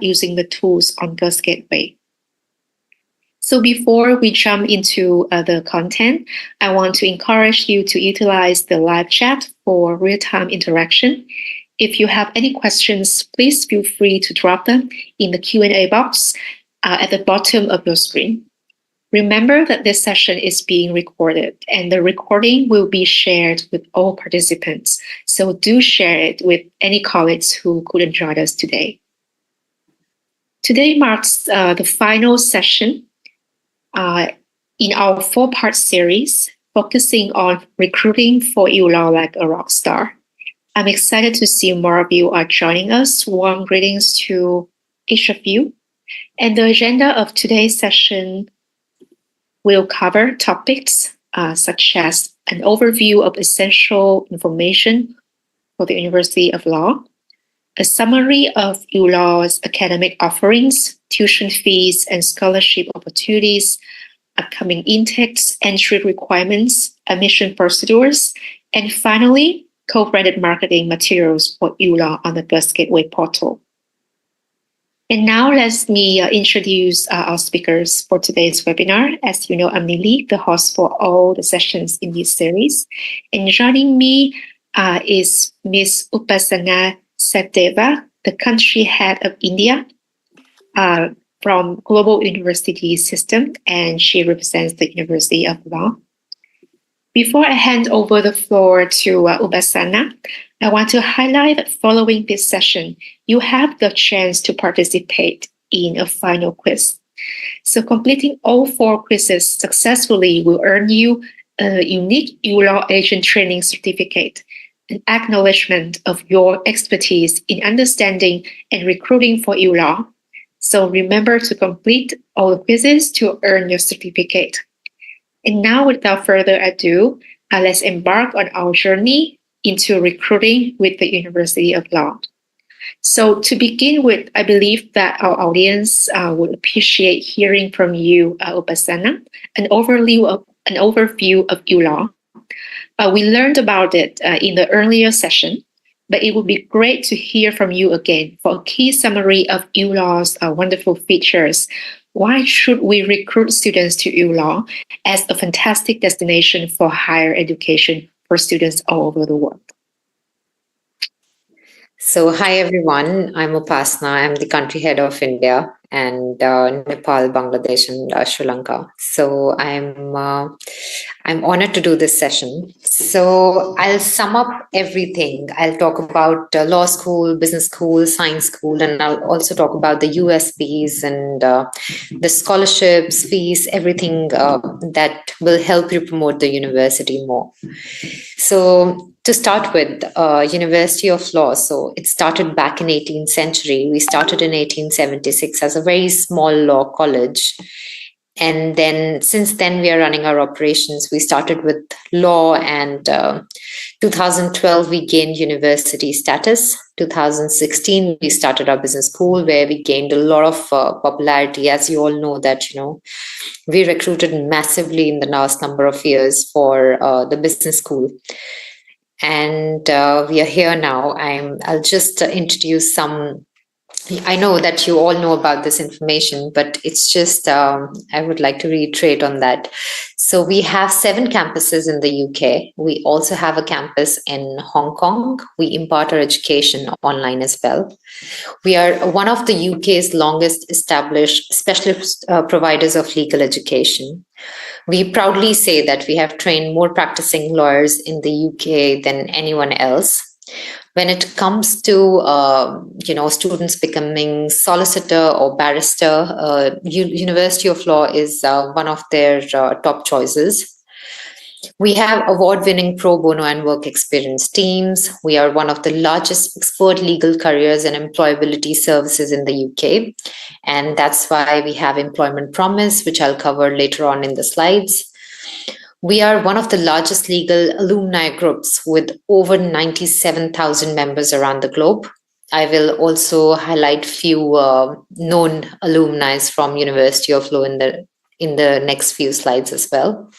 using the tools on Girls Gateway. So before we jump into the content, I want to encourage you to utilize the live chat for real-time interaction. If you have any questions, please feel free to drop them in the Q&A box at the bottom of your screen. Remember that this session is being recorded and the recording will be shared with all participants. So do share it with any colleagues who couldn't join us today. Today marks the final session in our 4-part series focusing on recruiting for ULaw like a rock star. I'm excited to see more of you are joining us. Warm greetings to each of you. And the agenda of today's session will cover topics such as an overview of essential information for the University of Law, a summary of ULaw's academic offerings, tuition fees and scholarship opportunities, upcoming intakes, entry requirements, admission procedures, and finally, co-branded marketing materials for ULaw on the Girls Gateway portal. And now let me introduce our speakers for today's webinar. As you know, I'm Lily, the host for all the sessions in this series. And joining me is Ms. Upasana Satdeva, the country head of India from Global University System, and she represents the University of Law. Before I hand over the floor to Upasana, I want to highlight that following this session, you have the chance to participate in a final quiz. So completing all 4 quizzes successfully will earn you a unique ULaw agent training certificate, an acknowledgement of your expertise in understanding and recruiting for ULaw. So remember to complete all the quizzes to earn your certificate. And now, without further ado, let's embark on our journey into recruiting with the University of Law. So to begin with, I believe that our audience would appreciate hearing from you, Upasana, an overview of ULaw. We learned about it in the earlier session, but it would be great to hear from you again for a key summary of ULaw's wonderful features. Why should we recruit students to ULaw as a fantastic destination for higher education for students all over the world? So, hi everyone, I'm Upasana. I'm the country head of India and Nepal, Bangladesh, and Sri Lanka. So I'm honored to do this session. So I'll sum up everything. I'll talk about law school, business school, science school, and I'll also talk about the USPs and the scholarships, fees, everything that will help you promote the university more. So to start with, University of Law. So it started back in 18th century. We started in 1876 as a very small law college. And then since then, we are running our operations. We started with law and 2012, we gained university status. 2016, we started our business school where we gained a lot of popularity. As you all know that, we recruited massively in the last number of years for the business school. And we are here now. I'll just introduce some. I know that you all know about this information, but it's just, I would like to reiterate on that. So we have 7 campuses in the UK. We also have a campus in Hong Kong. We impart our education online as well. We are one of the UK's longest established specialist providers of legal education. We proudly say that we have trained more practicing lawyers in the UK than anyone else. When it comes to students becoming solicitor or barrister, University of Law is one of their top choices. We have award-winning pro bono and work experience teams. We are one of the largest expert legal careers and employability services in the UK. And that's why we have Employment Promise, which I'll cover later on in the slides. We are one of the largest legal alumni groups with over 97,000 members around the globe. I will also highlight few known alumni from University of Law in the next few slides as well.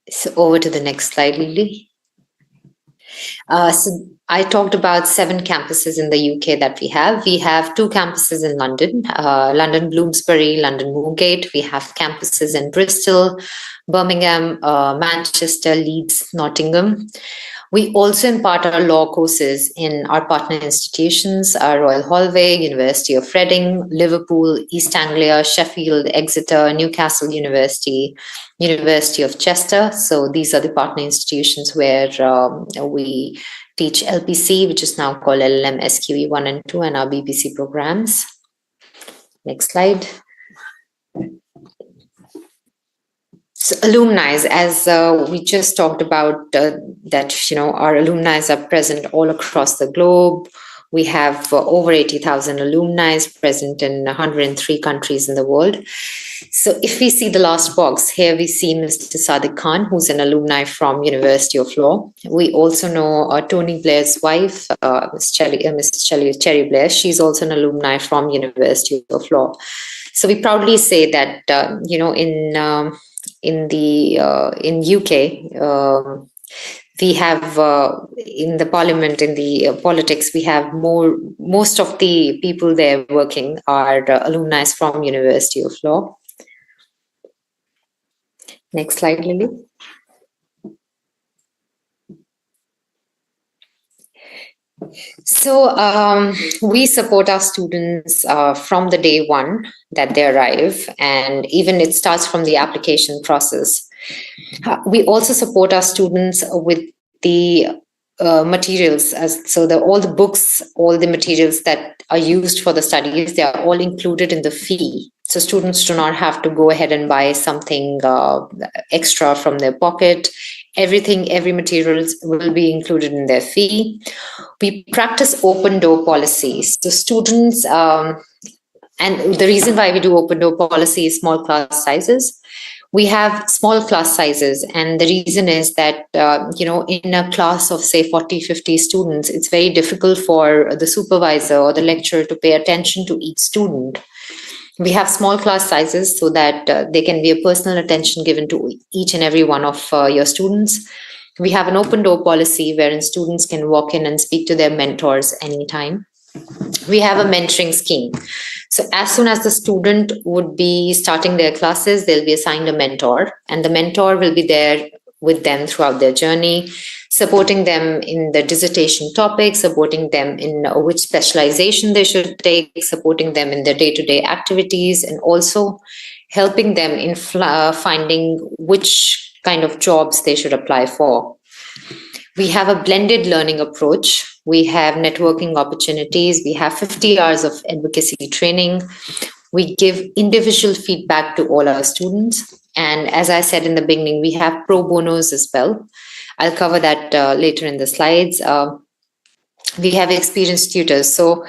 So over to the next slide, Lily. So I talked about 7 campuses in the UK that we have. We have 2 campuses in London, London Bloomsbury, London Moorgate. We have campuses in Bristol, Birmingham, Manchester, Leeds, Nottingham. We also impart our law courses in our partner institutions, Royal Holloway, University of Reading, Liverpool, East Anglia, Sheffield, Exeter, Newcastle University, University of Chester. So these are the partner institutions where we teach LPC, which is now called LLM SQE 1 and 2, and our BBC programs. Next slide. So alumni, as we just talked about, that our alumni are present all across the globe. We have over 80,000 alumni present in 103 countries in the world. So if we see the last box, here we see Mr. Sadiq Khan, who's an alumni from University of Law. We also know Tony Blair's wife, Mrs. Cherry Blair. She's also an alumni from University of Law. So we proudly say that, in UK, we have in the parliament, in the politics, we have most of the people there working are alumni from University of Law. Next slide, Lily. So we support our students from the day one that they arrive, and even it starts from the application process. We also support our students with the materials, all the books, all the materials that are used for the studies, they are all included in the fee. So students do not have to go ahead and buy something extra from their pocket. Every materials will be included in their fee. We practice open door policies. So students, and the reason why we do open door policy is small class sizes. We have small class sizes, and the reason is that, in a class of say 40, 50 students, it's very difficult for the supervisor or the lecturer to pay attention to each student. We have small class sizes so that there can be a personal attention given to each and every one of your students. We have an open door policy wherein students can walk in and speak to their mentors anytime. We have a mentoring scheme. So as soon as the student would be starting their classes, they'll be assigned a mentor, and the mentor will be there with them throughout their journey, supporting them in the dissertation topic, supporting them in which specialization they should take, supporting them in their day-to-day activities, and also helping them in finding which kind of jobs they should apply for. We have a blended learning approach. We have networking opportunities. We have 50 hours of advocacy training. We give individual feedback to all our students. And as I said in the beginning, we have pro bonos as well. I'll cover that later in the slides. We have experienced tutors. So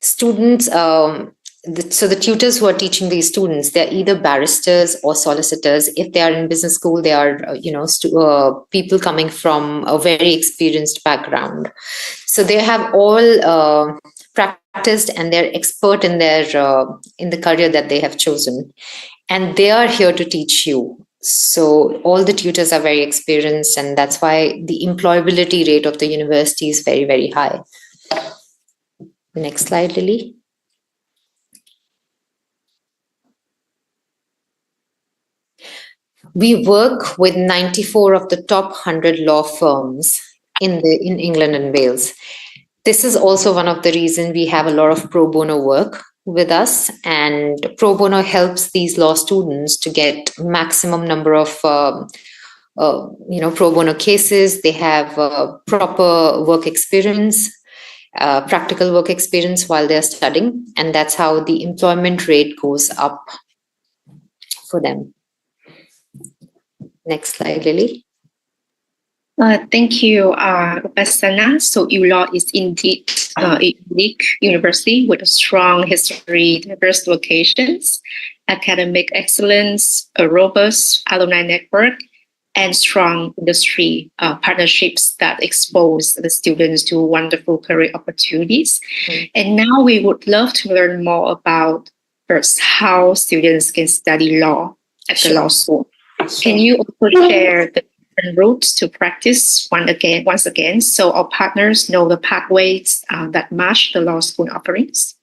students, the tutors who are teaching these students, they're either barristers or solicitors. If they are in business school, they are, people coming from a very experienced background. So they have all practiced, and they're expert in in the career that they have chosen. And they are here to teach you. So all the tutors are very experienced, and that's why the employability rate of the university is very, very high. Next slide, Lily. We work with 94 of the top 100 law firms in England and Wales. This is also one of the reasons we have a lot of pro bono work with us, and pro bono helps these law students to get maximum number of pro bono cases. They have proper work experience, practical work experience while they're studying, and that's how the employment rate goes up for them. Next slide, Lily. Thank you, Upasana. So ULaw is indeed a unique university with a strong history, diverse locations, academic excellence, a robust alumni network, and strong industry partnerships that expose the students to wonderful career opportunities. Mm-hmm. And now we would love to learn more about first how students can study law at the law school. Can you also share the different routes to practice once again, so our partners know the pathways that match the law school offerings.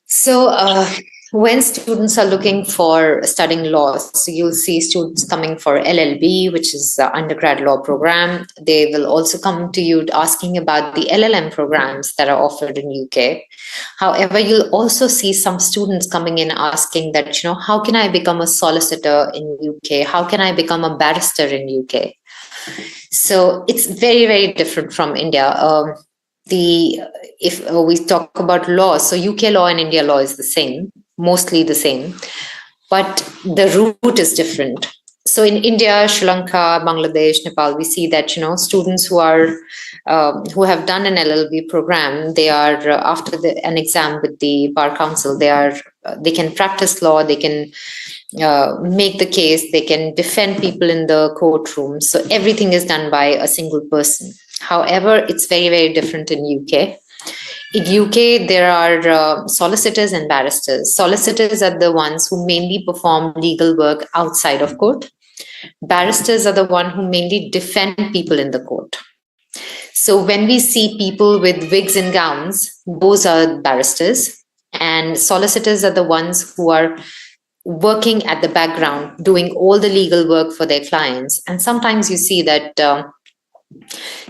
So when students are looking for studying law, so you'll see students coming for LLB, which is the undergrad law program. They will also come to you asking about the LLM programs that are offered in UK. However, you'll also see some students coming in asking that, how can I become a solicitor in UK? How can I become a barrister in UK? So it's very, very different from India. If we talk about law, so UK law and India law is the same, mostly the same, but the route is different. So in India, Sri Lanka, Bangladesh, Nepal, we see that students who have done an LLB program, they are after an exam with the Bar Council, they can practice law, they can make the case, they can defend people in the courtroom. So everything is done by a single person. However, it's very, very different in UK. In UK, there are solicitors and barristers. Solicitors are the ones who mainly perform legal work outside of court. Barristers are the ones who mainly defend people in the court. So when we see people with wigs and gowns, those are barristers. And solicitors are the ones who are working at the background, doing all the legal work for their clients. And sometimes you see that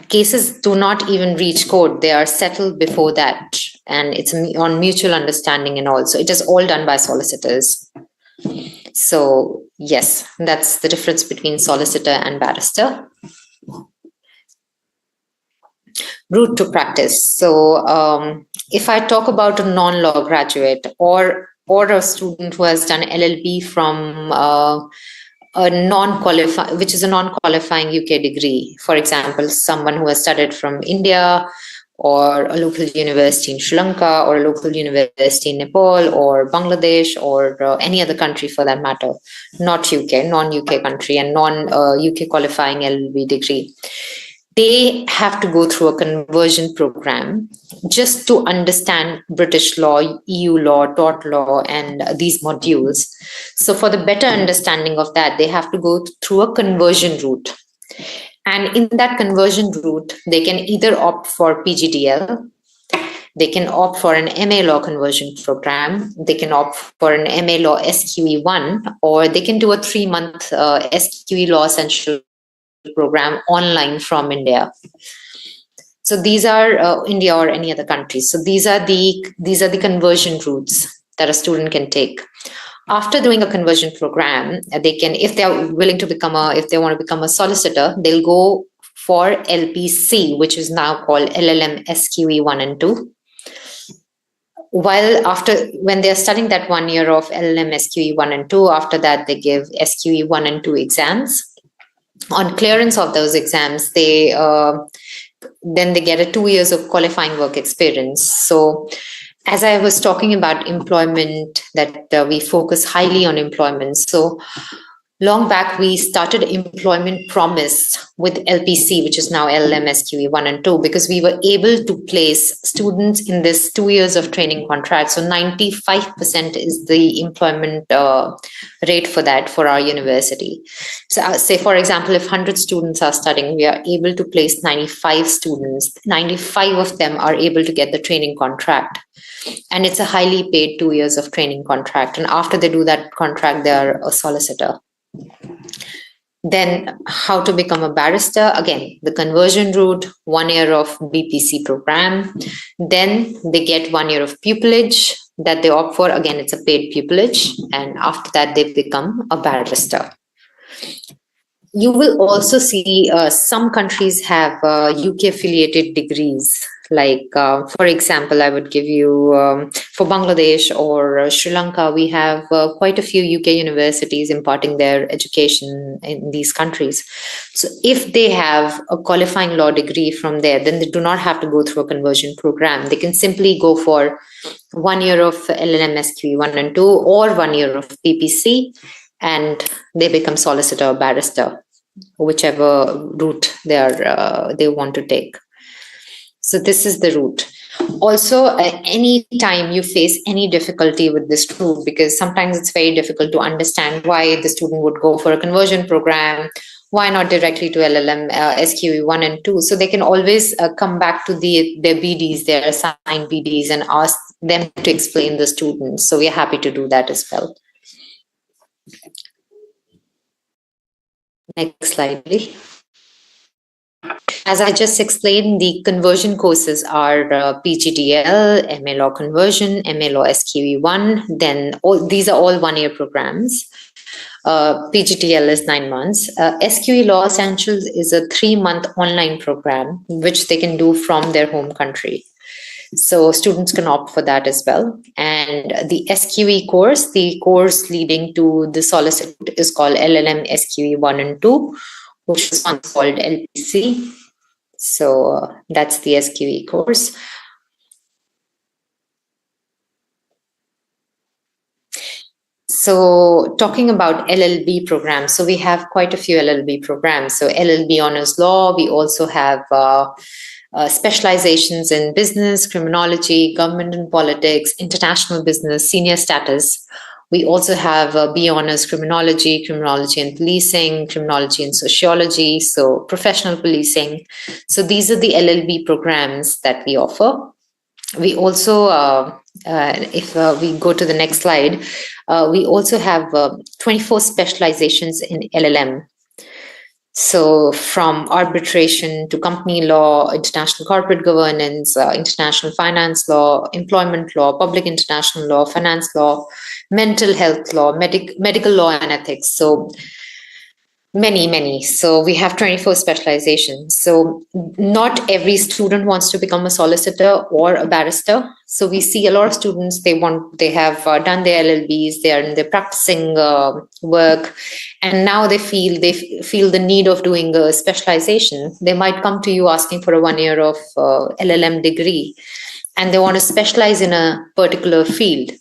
cases do not even reach court. They are settled before that. And it's on mutual understanding and all. So it is all done by solicitors. So yes, that's the difference between solicitor and barrister. Route to practice. So if I talk about a non-law graduate or a student who has done LLB from which is a non-qualifying UK degree. For example, someone who has studied from India or a local university in Sri Lanka or a local university in Nepal or Bangladesh or any other country for that matter, not UK, non-UK country and non-UK qualifying LLB degree. They have to go through a conversion program just to understand British law, EU law, tort law, and these modules. So for the better understanding of that, they have to go through a conversion route. And in that conversion route, they can either opt for PGDL, they can opt for an MA Law conversion program, they can opt for an MA Law SQE1, or they can do a 3-month SQE Law Essential program online from India. So these are India or any other country. So these are the conversion routes that a student can take. After doing a conversion program, they can, if they are willing to if they want to become a solicitor, they'll go for LPC, which is now called LLM SQE 1 and 2. When they're studying that 1 year of LLM SQE 1 and 2, after that they give SQE 1 and 2 exams. On clearance of those exams, then they get a 2 years of qualifying work experience. So as I was talking about employment, that we focus highly on employment. So long back, we started Employment Promise with LPC, which is now LLM SQE 1 and 2, because we were able to place students in this 2 years of training contract. So 95% is the employment rate for that for our university. So say, for example, if 100 students are studying, we are able to place 95 students. 95 of them are able to get the training contract. And it's a highly paid 2 years of training contract. And after they do that contract, they are a solicitor. Then how to become a barrister? Again, the conversion route, 1 year of BPC program. Then they get 1 year of pupillage that they opt for. Again, it's a paid pupillage. And after that, they become a barrister. You will also see some countries have UK affiliated degrees. Like, for example, I would give you, for Bangladesh or Sri Lanka, we have quite a few UK universities imparting their education in these countries. So if they have a qualifying law degree from there, then they do not have to go through a conversion program. They can simply go for 1 year of LLM SQE 1 and 2 or 1 year of PPC, and they become solicitor or barrister, whichever route they want to take. So this is the route. Also, any time you face any difficulty with this tool, because sometimes it's very difficult to understand why the student would go for a conversion program, why not directly to LLM, SQE 1 and 2. So they can always come back to their BDs, their assigned BDs, and ask them to explain the students. So we're happy to do that as well. Next slide, please. As I just explained, the conversion courses are PGDL, MA Law Conversion, MA Law SQE 1. Then these are all one-year programs. PGTL is 9 months. SQE Law Essentials is a 3-month online program, which they can do from their home country. So students can opt for that as well. And the SQE course, the course leading to the solicitude, is called LLM SQE 1 and 2, which is once called LPC. So that's the SQE course. So talking about LLB programs, so we have quite a few LLB programs. So LLB Honors Law, we also have specializations in business, criminology, government and politics, international business, senior status. We also have B Honors Criminology, Criminology and Policing, Criminology and Sociology, so professional policing. So these are the LLB programs that we offer. We also, if we go to the next slide, we also have 24 specializations in LLM. So from arbitration to company law, international corporate governance, international finance law, employment law, public international law, finance law, mental health law, medical law and ethics. So many. So we have 24 specializations. So not every student wants to become a solicitor or a barrister. So we see a lot of students, they have done their LLBs, they are in their practicing work, and now they feel the need of doing a specialization. They might come to you asking for a 1 year of LLM degree, and they want to specialize in a particular field.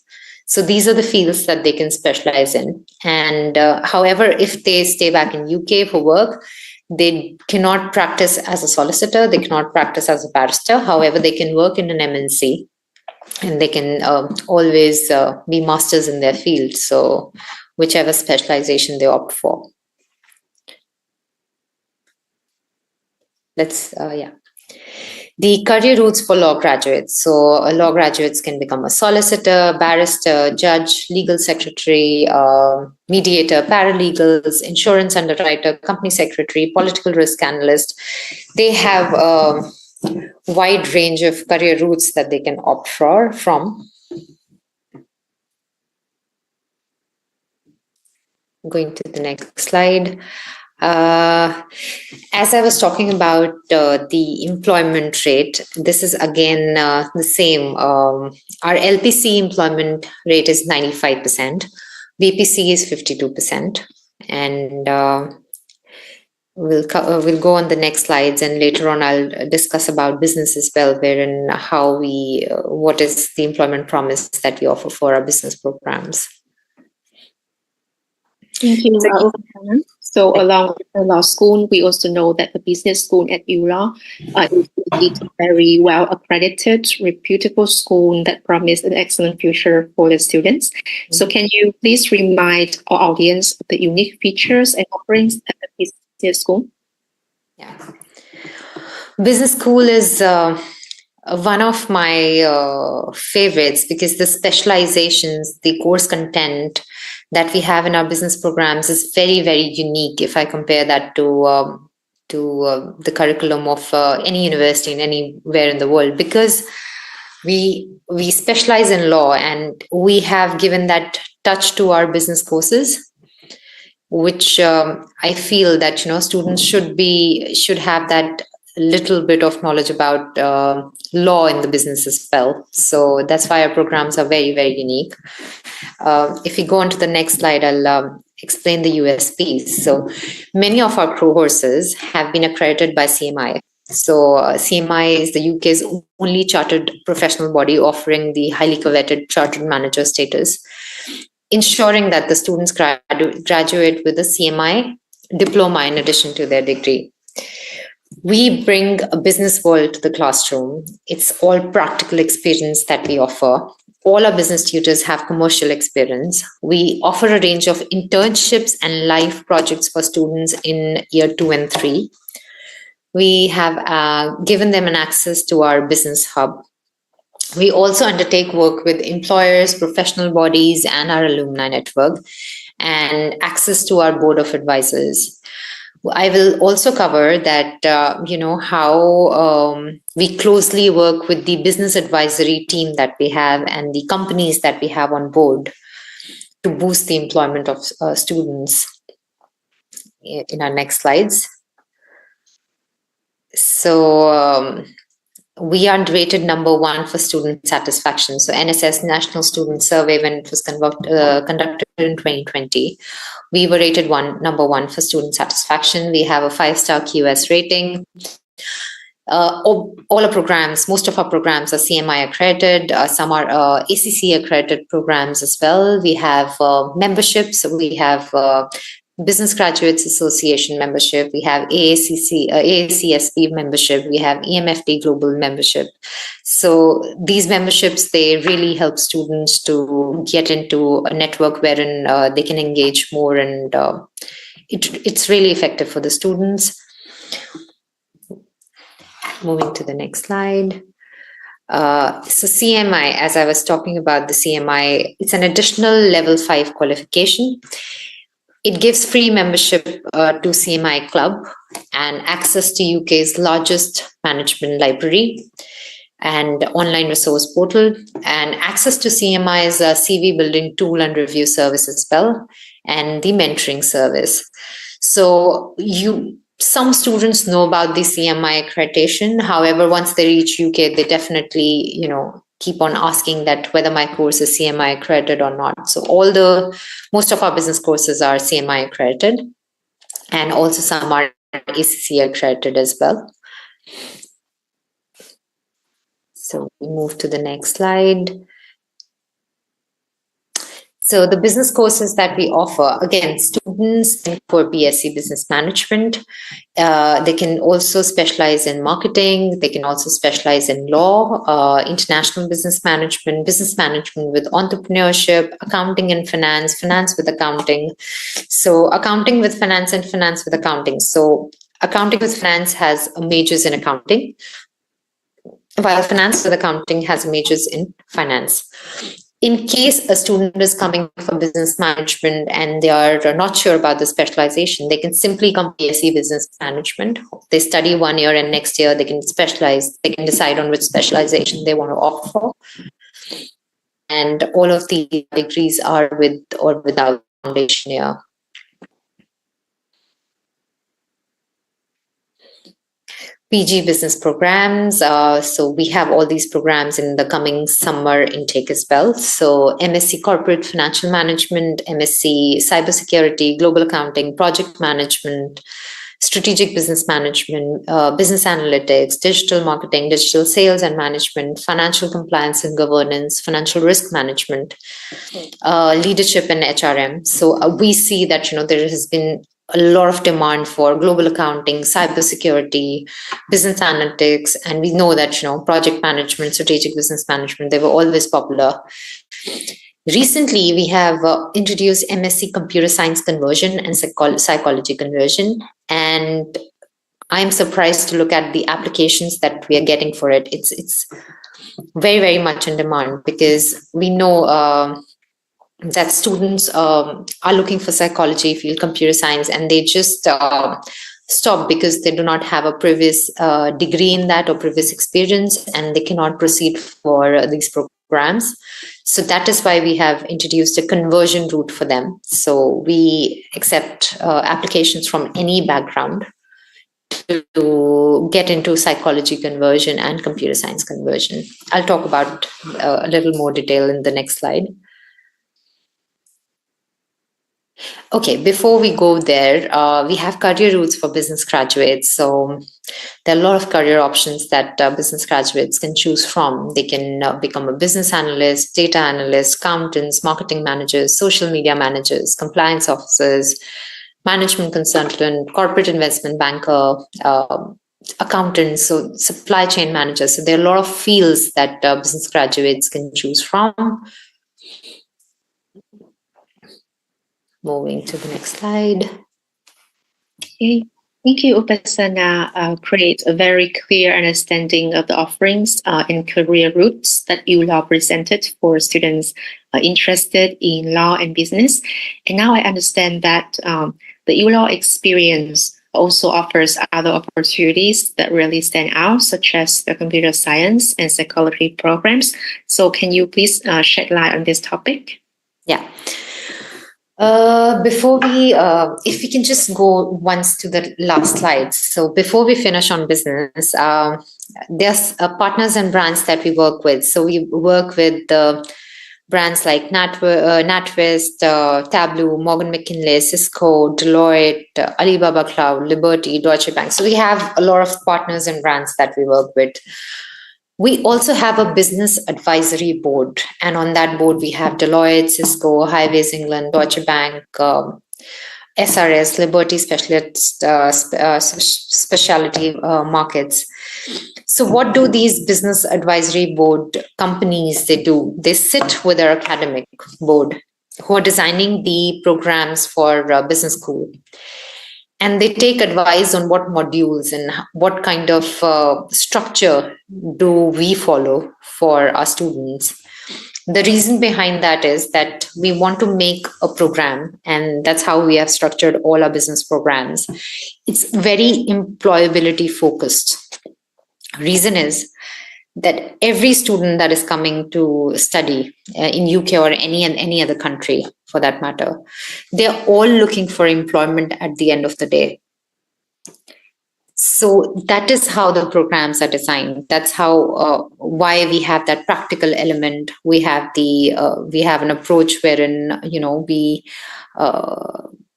So these are the fields that they can specialize in. And however, if they stay back in UK for work, they cannot practice as a solicitor, they cannot practice as a barrister. However, they can work in an MNC, and they can always be masters in their field. So whichever specialization they opt for. The career routes for law graduates. So law graduates can become a solicitor, barrister, judge, legal secretary, mediator, paralegals, insurance underwriter, company secretary, political risk analyst. They have a wide range of career routes that they can opt from. Going to the next slide. As I was talking about the employment rate, this is again the same. Our LPC employment rate is 95%, BPC is 52%, and we'll go on the next slides, and later on I'll discuss about business as well, wherein what is the employment promise that we offer for our business programs. Thank you, Upasana. So along with the law school, we also know that the business school at ULaw is indeed a very well accredited, reputable school that promises an excellent future for the students. So can you please remind our audience of the unique features and offerings at the business school? Yeah. Business school is one of my favorites, because the specializations, the course content that we have in our business programs is very, very unique if I compare that to the curriculum of any university in anywhere in the world, because we specialize in law, and we have given that touch to our business courses, which I feel that students should have that little bit of knowledge about law in the business as well. So that's why our programs are very, very unique. If we go on to the next slide, I'll explain the USPs. So many of our courses have been accredited by CMI. So CMI is the UK's only chartered professional body offering the highly coveted chartered manager status, ensuring that the students graduate with a CMI diploma in addition to their degree. We bring a business world to the classroom. It's all practical experience that we offer. All our business tutors have commercial experience. We offer a range of internships and live projects for students in year 2 and 3. We have given them an access to our business hub. We also undertake work with employers, professional bodies, and our alumni network, and access to our board of advisors. I will also cover that, how we closely work with the business advisory team that we have and the companies that we have on board to boost the employment of students. In our next slides. So we are rated number 1 for student satisfaction. So NSS National Student Survey, when it was conducted in 2020, we were rated number 1 for student satisfaction. We have a 5-star QS rating. All our programs, most of our programs are CMI accredited. Some are ACC accredited programs as well. We have memberships. We have Business Graduates Association membership. We have AACSB membership. We have EMFD Global membership. So these memberships, they really help students to get into a network wherein they can engage more, and it's really effective for the students. Moving to the next slide. So CMI, as I was talking about the CMI, it's an additional level 5 qualification. It gives free membership to CMI Club and access to UK's largest management library and online resource portal, and access to CMI's CV building tool and review service as well, and the mentoring service. So some students know about the CMI accreditation. However, once they reach UK, they definitely, keep on asking that whether my course is CMI accredited or not. So most of our business courses are CMI accredited, and also some are ACC accredited as well. So we move to the next slide. So the business courses that we offer, again, students for BSc Business Management. They can also specialize in marketing. They can also specialize in law, international business management with entrepreneurship, accounting and finance with accounting. So accounting with finance and finance with accounting. So accounting with finance has majors in accounting, while finance with accounting has majors in finance. In case a student is coming for business management and they are not sure about the specialization, they can simply come BSc Business Management. They study 1 year, and next year they can specialize. They can decide on which specialization they want to opt for. And all of the degrees are with or without foundation year. PG business programs. So we have all these programs in the coming summer intake as well. So MSc Corporate Financial Management, MSc Cybersecurity, Global Accounting, Project Management, Strategic Business Management, Business Analytics, Digital Marketing, Digital Sales and Management, Financial Compliance and Governance, Financial Risk Management, Leadership and HRM. So we see that, there has been a lot of demand for global accounting, cybersecurity, business analytics, and we know that, project management, strategic business management, they were always popular. Recently, we have introduced MSc Computer Science Conversion and Psychology Conversion, and I'm surprised to look at the applications that we are getting for it. It's very, very much in demand, because we know that students are looking for psychology field, computer science, and they just stop because they do not have a previous degree in that or previous experience, and they cannot proceed for these programs. So that is why we have introduced a conversion route for them. So we accept applications from any background to get into psychology conversion and computer science conversion. I'll talk about a little more detail in the next slide. Okay, before we go there, we have career routes for business graduates. So there are a lot of career options that business graduates can choose from. They can become a business analyst, data analyst, accountants, marketing managers, social media managers, compliance officers, management consultant, corporate investment banker, accountants, so supply chain managers. So there are a lot of fields that business graduates can choose from. Moving to the next slide. Okay. Thank you, Upasana. Create a very clear understanding of the offerings and career routes that ULaw presented for students interested in law and business. And now I understand that the ULaw experience also offers other opportunities that really stand out, such as the computer science and psychology programs. So can you please shed light on this topic? Yeah. Before we, if we can just go once to the last slide. So before we finish on business, there's partners and brands that we work with. So we work with brands like NatWest, Tableau, Morgan McKinley, Cisco, Deloitte, Alibaba Cloud, Liberty, Deutsche Bank. So we have a lot of partners and brands that we work with. We also have a business advisory board, and on that board we have Deloitte, Cisco, Highways England, Deutsche Bank, SRS, Liberty Specialty Markets. So what do these business advisory board companies they do? They sit with their academic board who are designing the programs for business school. And they take advice on what modules and what kind of structure do we follow for our students. The reason behind that is that we want to make a program, and that's how we have structured all our business programs. It's very employability focused. Reason is that every student that is coming to study in UK or any other country for that matter, they're all looking for employment at the end of the day. So that is how the programs are designed. That's how why we have that practical element. We have an approach wherein we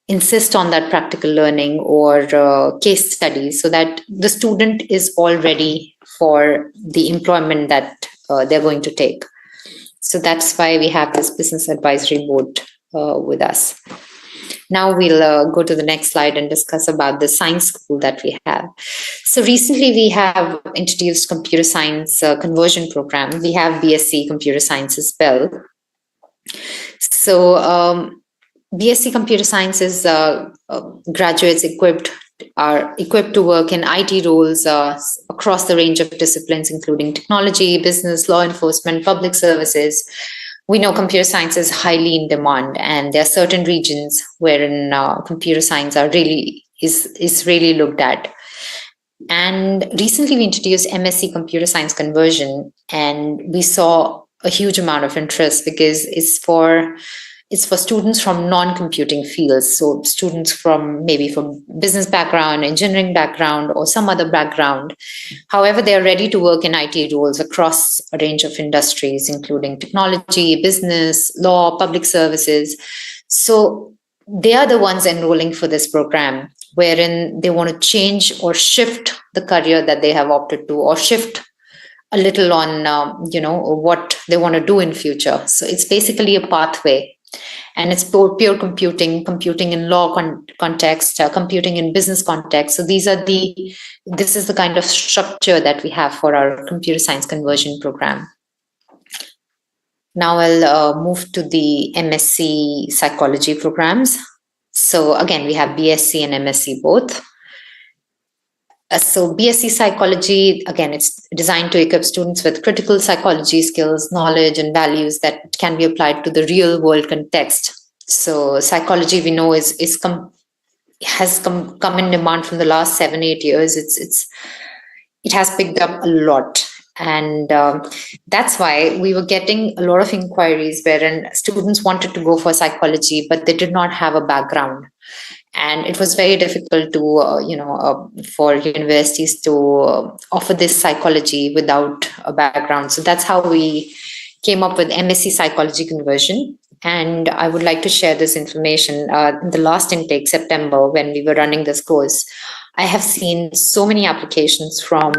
insist on that practical learning or case studies, so that the student is all ready for the employment that they're going to take. So that's why we have this business advisory board with us. Now we'll go to the next slide and discuss about the science school that we have. So recently we have introduced computer science conversion program. We have BSc Computer Science as well. So BSc Computer Science is graduates are equipped to work in IT roles across the range of disciplines, including technology, business, law enforcement, public services. We know computer science is highly in demand, and there are certain regions wherein computer science is really looked at. And recently we introduced MSc Computer Science Conversion, and we saw a huge amount of interest because it's for students from non-computing fields. So students from business background, engineering background, or some other background. However, they are ready to work in IT roles across a range of industries, including technology, business, law, public services. So they are the ones enrolling for this program, wherein they want to change or shift the career that they have opted to, or shift a little on, what they want to do in future. So it's basically a pathway. And it's pure computing in law context, computing in business context. So this is the kind of structure that we have for our computer science conversion program. Now I'll move to the MSc psychology programs. So again, we have BSc and MSc both. So BSc Psychology, again, it's designed to equip students with critical psychology skills, knowledge, and values that can be applied to the real world context. So psychology, we know, has come in demand from the last 7-8 years. It has picked up a lot. And that's why we were getting a lot of inquiries wherein students wanted to go for psychology, but they did not have a background. And it was very difficult to, for universities to offer this psychology without a background. So that's how we came up with MSc Psychology Conversion. And I would like to share this information. In the last intake, September, when we were running this course, I have seen so many applications from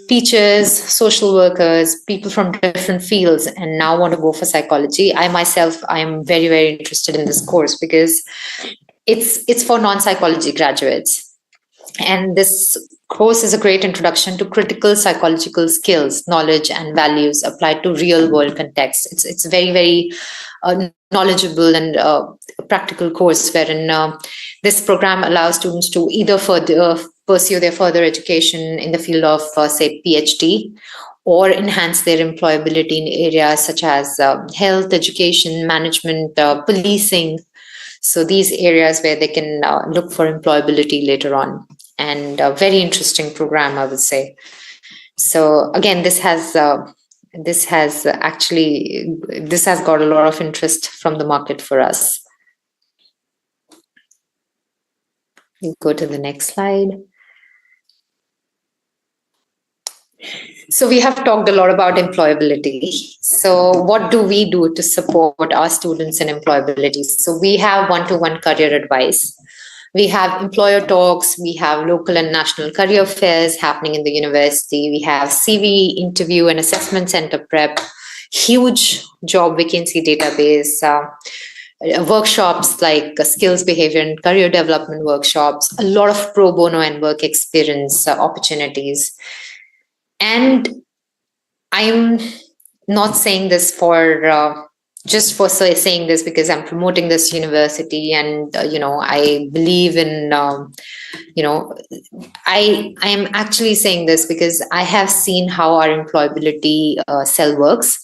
teachers, social workers, people from different fields, and now want to go for psychology. I am very, very interested in this course because it's for non-psychology graduates. And this course is a great introduction to critical psychological skills, knowledge, and values applied to real world context. It's very, very knowledgeable and practical course wherein this program allows students to either further pursue their further education in the field of, say, PhD, or enhance their employability in areas such as health, education, management, policing. So these areas where they can look for employability later on. And a very interesting program, I would say. So again, this has got a lot of interest from the market for us. You go to the next slide. So we have talked a lot about employability. So what do we do to support our students in employability? So we have one-to-one career advice. We have employer talks. We have local and national career fairs happening in the university. We have CV interview and assessment center prep, huge job vacancy database, workshops like skills, behavior, and career development workshops, a lot of pro bono and work experience opportunities. And I'm not saying this for just for saying this because I'm promoting this university, and I believe in I am actually saying this because I have seen how our employability cell works,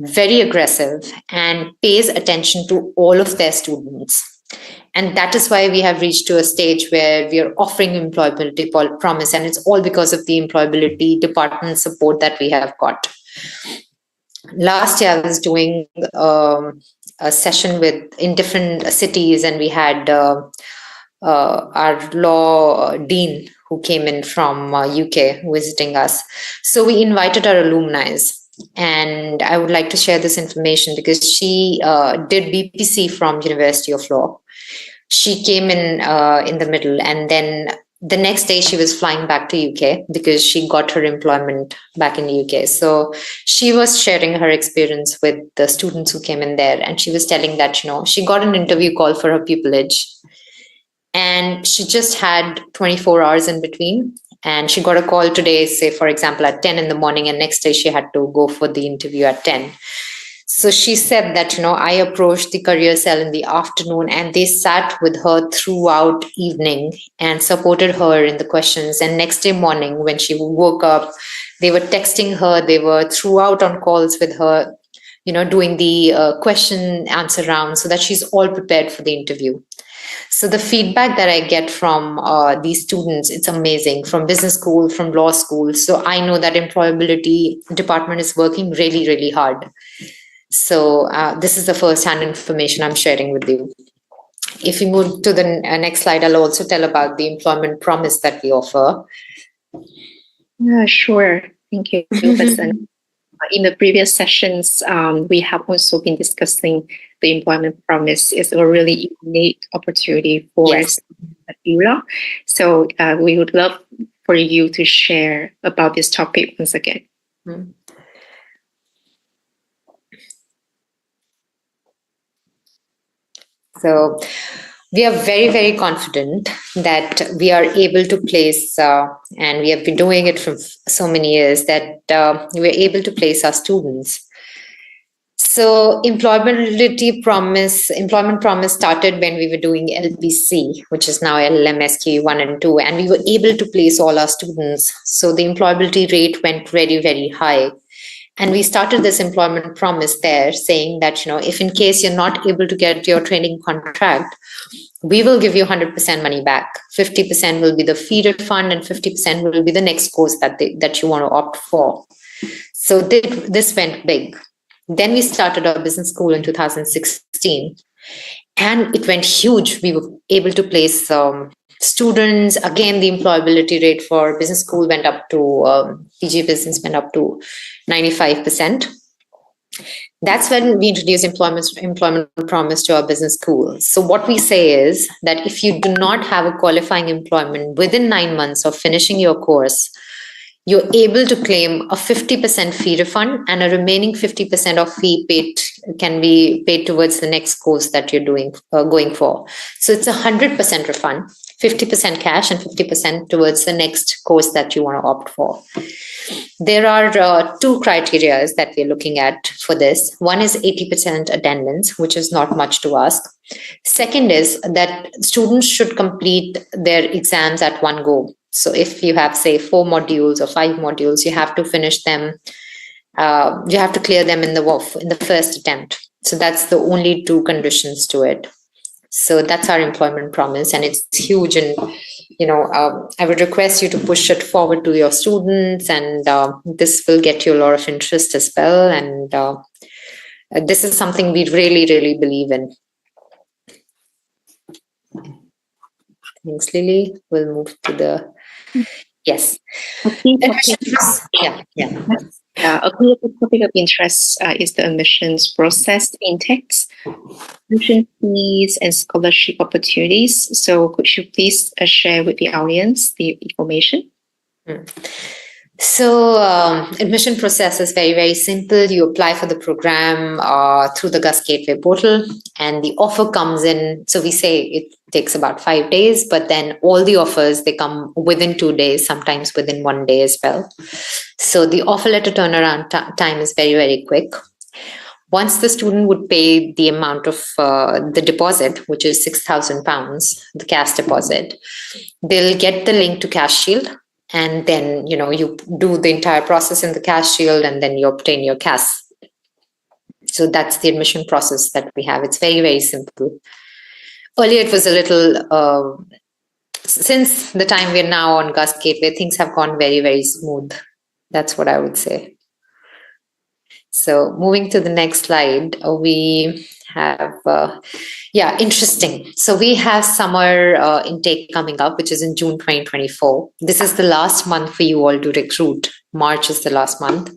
very aggressive and pays attention to all of their students. And that is why we have reached to a stage where we are offering employability promise, and it's all because of the employability department support that we have got. Last year, I was doing a session in different cities, and we had our law dean who came in from UK visiting us. So we invited our alumni. And I would like to share this information because she did BPC from University of Law. She came in the middle, and then the next day she was flying back to UK because she got her employment back in UK. So she was sharing her experience with the students who came in there, and she was telling that she got an interview call for her pupillage, and she just had 24 hours in between. And she got a call today, say, for example, at 10 in the morning, and next day she had to go for the interview at 10. So she said that, I approached the career cell in the afternoon, and they sat with her throughout evening and supported her in the questions. And next day morning, when she woke up, they were texting her, they were throughout on calls with her, doing the question answer round so that she's all prepared for the interview. So the feedback that I get from these students, it's amazing, from business school, from law school. So I know that employability department is working really, really hard. So this is the first-hand information I'm sharing with you. If we move to the next slide, I'll also tell about the employment promise that we offer. Yeah, sure. Thank you, Vasan. In the previous sessions, we have also been discussing the employment promise is a really unique opportunity for us at ULaw. So we would love for you to share about this topic once again. Mm-hmm. So we are very, very confident that we are able to place, and we have been doing it for so many years, that we're able to place our students. So employment promise started when we were doing LBC, which is now LMSQ 1 and 2, and we were able to place all our students. So the employability rate went very, very high. And we started this employment promise there, saying that, if in case you're not able to get your training contract, we will give you 100% money back. 50% will be the fee refund, and 50% will be the next course that you want to opt for. So this went big. Then we started our business school in 2016, and it went huge. We were able to place students. Again, the employability rate for business school went up to, PG business went up to 95%. That's when we introduced employment promise to our business school. So what we say is that if you do not have a qualifying employment within 9 months of finishing your course, you're able to claim a 50% fee refund, and a remaining 50% of fee paid can be paid towards the next course that you're going for. So it's 100% refund, 50% cash and 50% towards the next course that you want to opt for. There are two criteria that we're looking at for this. One is 80% attendance, which is not much to ask. Second is that students should complete their exams at one go. So if you have, say, 4 modules or 5 modules, you have to finish them. You have to clear them in the first attempt. So that's the only 2 conditions to it. So that's our employment promise, and it's huge. And I would request you to push it forward to your students, and this will get you a lot of interest as well. And this is something we really, really believe in. Thanks, Lily. We'll move to the yes. Okay. Yeah. A clear topic of interest is the admissions process intakes, admission fees, and scholarship opportunities. So could you please share with the audience the information? So admission process is very, very simple. You apply for the program through the GUS Gateway portal, and the offer comes in. So we say it takes about 5 days, but then all the offers, they come within 2 days, sometimes within 1 day as well. So the offer letter turnaround time is very, very quick. Once the student would pay the amount of the deposit, which is £6,000, the cash deposit, they'll get the link to Cash Shield. And then, you do the entire process in the Cash Shield, and then you obtain your cash. So that's the admission process that we have. It's very, very simple. Earlier, it was a little, since the time we're now on GUS Gateway, things have gone very, very smooth. That's what I would say. So moving to the next slide, we have, interesting. So we have summer intake coming up, which is in June 2024. This is the last month for you all to recruit. March is the last month.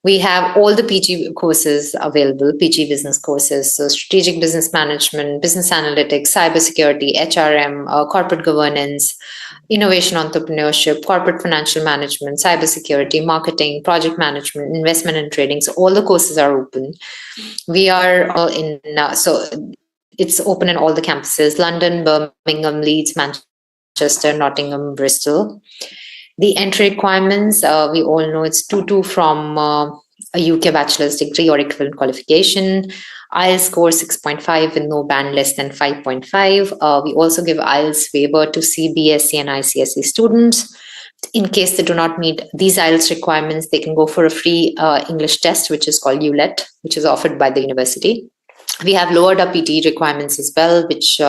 We have all the PG courses available, PG business courses. So strategic business management, business analytics, cybersecurity, HRM, corporate governance, innovation entrepreneurship, corporate financial management, cybersecurity, marketing, project management, investment and trading. So all the courses are open. We are so it's open in all the campuses: London, Birmingham, Leeds, Manchester, Nottingham, Bristol. The entry requirements, we all know it's 2-2 from a UK bachelor's degree or equivalent qualification. IELTS score 6.5 with no band less than 5.5. We also give IELTS waiver to CBSE and ICSE students. In case they do not meet these IELTS requirements, they can go for a free English test, which is called ULET, which is offered by the university. We have lowered our PTE requirements as well, which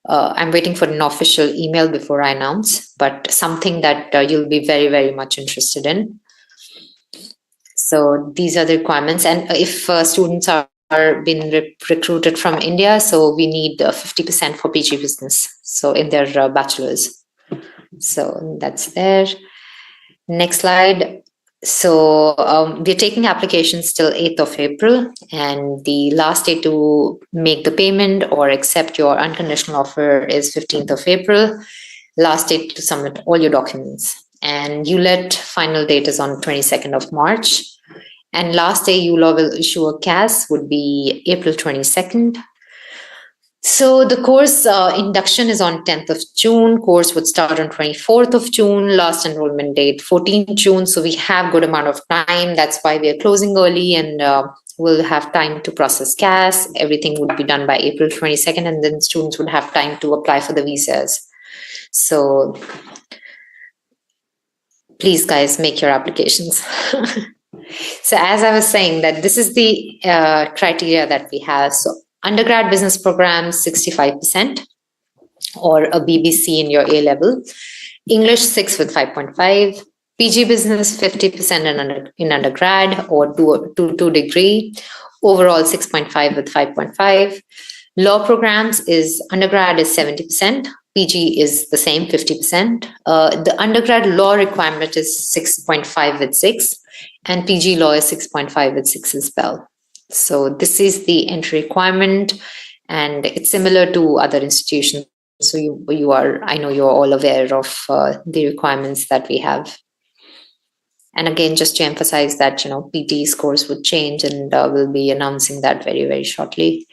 I'm waiting for an official email before I announce, but something that you'll be very, very much interested in. So these are the requirements. And if students are being recruited from India, so we need 50% for PG business, so in their bachelor's. So that's there. Next slide. So we're taking applications till 8th of April, and the last day to make the payment or accept your unconditional offer is 15th of April. Last date to submit all your documents. And ULET final date is on 22nd of March. And last day ULaw will issue a CAS would be April 22nd. So the course induction is on 10th of June. Course would start on 24th of June. Last enrollment date 14th June. So we have good amount of time. That's why we are closing early, and we'll have time to process CAS. Everything would be done by April 22nd, and then students would have time to apply for the visas. So please, guys, make your applications. So as I was saying, that this is the criteria that we have. So undergrad business programs, 65%, or a BBC in your A level. English 6 with 5.5. PG business 50% in undergrad or 2 degree. Overall 6.5 with 5.5. Law programs is undergrad is 70%. PG is the same, 50%. The undergrad law requirement is 6.5 with 6, and PG law is 6.5 with 6 as well. So this is the entry requirement, and it's similar to other institutions. So you are, I know you're all aware of the requirements that we have. And again, just to emphasize that, PT scores would change, and we'll be announcing that very, very shortly.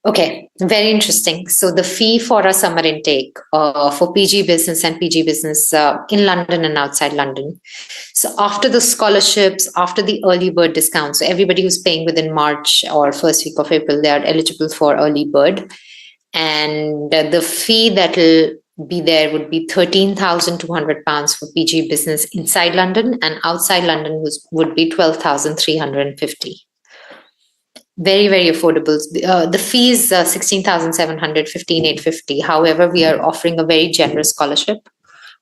Okay, very interesting. So the fee for a summer intake for PG Business and PG Business in London and outside London. So after the scholarships, after the early bird discount, so everybody who's paying within March or first week of April, they are eligible for early bird. And the fee that will be there would be £13,200 for PG Business inside London, and outside London would be 12,350. Very, very affordable. The fee is 16,700, 15,850. However, we are offering a very generous scholarship,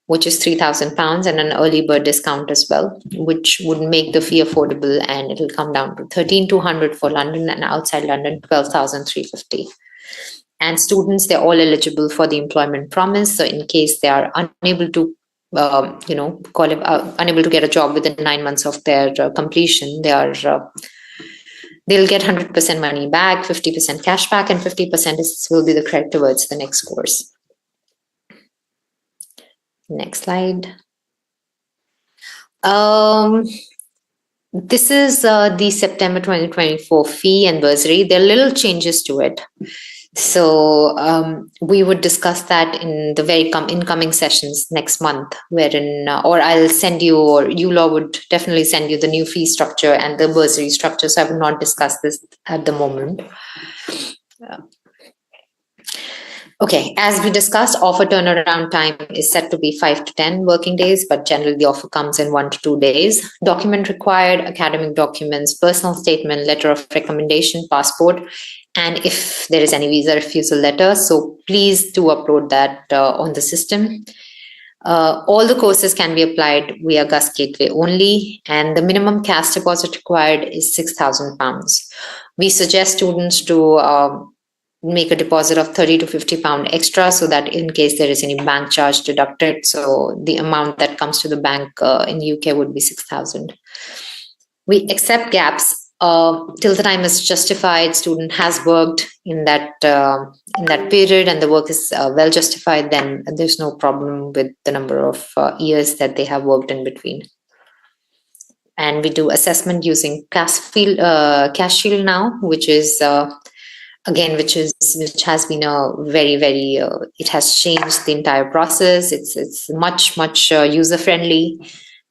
which is £3,000, and an early bird discount as well, which would make the fee affordable, and it will come down to 13,200 for London, and outside London 12,350. And students, they're all eligible for the employment promise. So in case they are unable to unable to get a job within 9 months of their completion, they'll get 100% money back, 50% cash back, and 50% will be the credit towards the next course. Next slide. This is the September 2024 fee and bursary. There are little changes to it. So we would discuss that in the very incoming sessions next month, wherein, or I'll send you, or ULaw would definitely send you the new fee structure and the bursary structure. So I will not discuss this at the moment. Okay, as we discussed, offer turnaround time is set to be 5 to 10 working days, but generally the offer comes in 1 to 2 days. Document required: academic documents, personal statement, letter of recommendation, passport, and if there is any visa refusal letter. So please do upload that on the system. All the courses can be applied via GUS Gateway only, and the minimum cash deposit required is £6,000. We suggest students to make a deposit of £30 to £50 extra, so that in case there is any bank charge deducted, so the amount that comes to the bank in UK would be 6,000. We accept gaps till the time is justified. Student has worked in that period, and the work is well justified. Then there's no problem with the number of years that they have worked in between. And we do assessment using Cash Shield now, which is again, which has been a very, very, it has changed the entire process. It's much user friendly,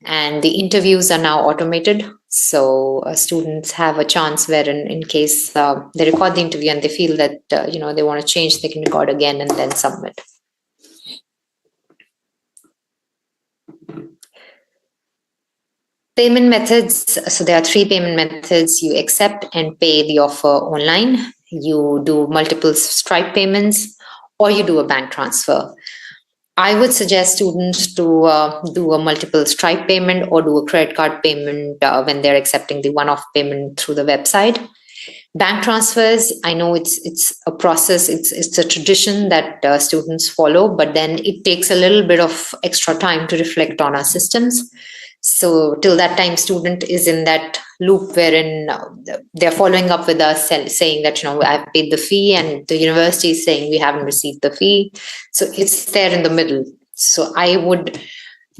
and the interviews are now automated. So students have a chance wherein, in case they record the interview and they feel that they want to change, they can record again and then submit. Payment methods. So there are 3 payment methods. You accept and pay the offer online. You do multiple Stripe payments, or you do a bank transfer. I would suggest students to do a multiple Stripe payment or do a credit card payment when they're accepting the one-off payment through the website. Bank transfers, I know it's a process, it's a tradition that students follow, but then it takes a little bit of extra time to reflect on our systems. So till that time, student is in that loop wherein they're following up with us saying that, I've paid the fee, and the university is saying we haven't received the fee. So it's there in the middle. So I would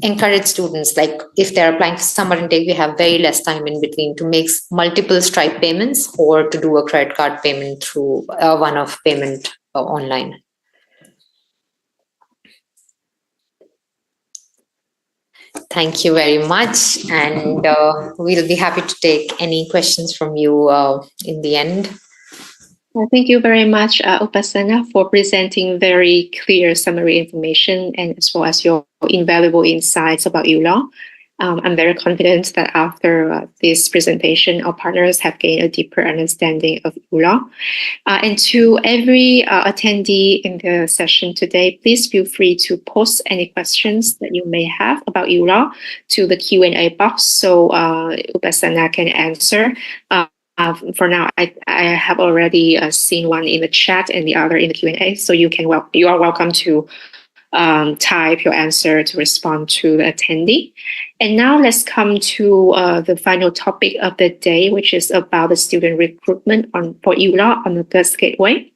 encourage students, like if they're applying for summer intake, we have very less time in between to make multiple Stripe payments or to do a credit card payment through one-off payment online. Thank you very much, and we'll be happy to take any questions from you in the end. Thank you very much, Upasana, for presenting very clear summary information and as well as your invaluable insights about ULaw. I'm very confident that after this presentation, our partners have gained a deeper understanding of ULaw. And to every attendee in the session today, please feel free to post any questions that you may have about ULaw to the Q&A box so Upasana can answer. For now, I have already seen one in the chat and the other in the Q&A, so you are welcome to type your answer to respond to the attendee. And now let's come to the final topic of the day, which is about the student recruitment for ULaw on the GUS Gateway.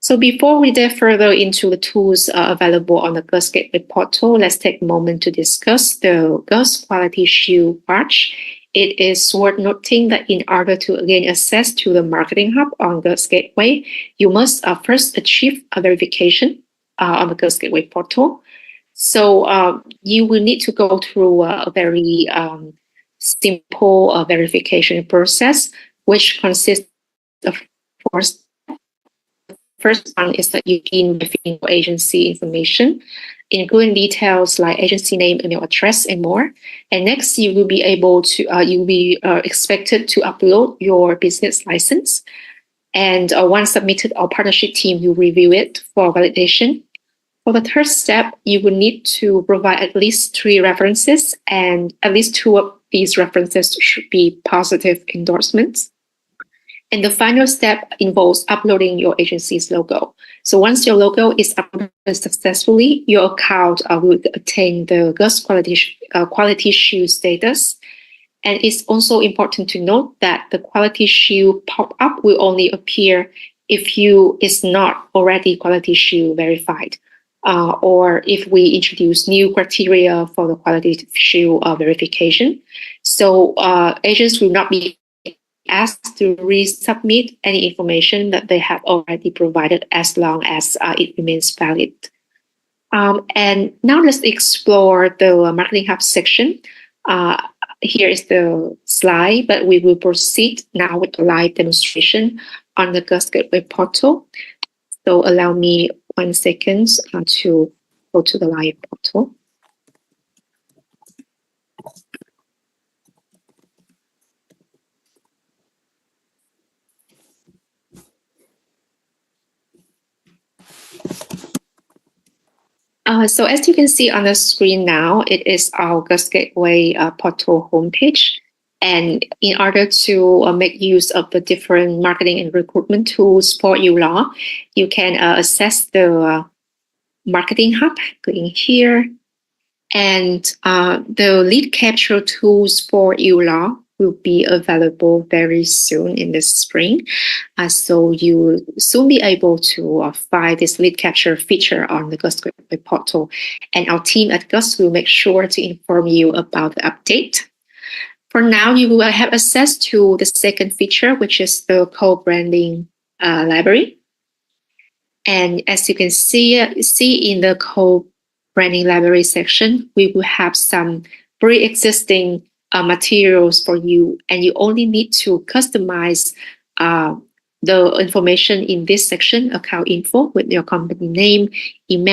So before we dive further into the tools available on the GUS Gateway portal, let's take a moment to discuss the GUS Quality Shield badge. It is worth noting that in order to gain access to the Marketing Hub on GUS Gateway, you must first achieve a verification on the GUS Gateway portal. So you will need to go through a very simple verification process, which consists of four steps. First one is that you begin with your agency information, including details like agency name, email address, and more. And next, you will be expected to upload your business license. And once submitted, our partnership team will review it for validation. For the third step, you will need to provide at least 3 references, and at least 2 of these references should be positive endorsements. And the final step involves uploading your agency's logo. So once your logo is uploaded successfully, your account will attain the GUS Quality Shield status. And it's also important to note that the Quality Shield pop-up will only appear if you is not already Quality Shield verified, or if we introduce new criteria for the Quality Shield verification. So agents will not be asked to resubmit any information that they have already provided as long as it remains valid. And now let's explore the Marketing Hub section. Here is the slide, but we will proceed now with the live demonstration on the GUS Gateway portal. So allow me 1 second to go to the live portal. So as you can see on the screen now, it is our GUS Gateway portal homepage. And in order to make use of the different marketing and recruitment tools for ULaw, you can access the Marketing Hub, clicking here. And the lead capture tools for ULaw will be available very soon in the spring. So you will soon be able to find this lead capture feature on the GUS Gateway portal. And our team at GUS will make sure to inform you about the update. For now, you will have access to the second feature, which is the co-branding library. And as you can see in the co-branding library section, we will have some pre-existing materials for you, and you only need to customize the information in this section, account info, with your company name, email,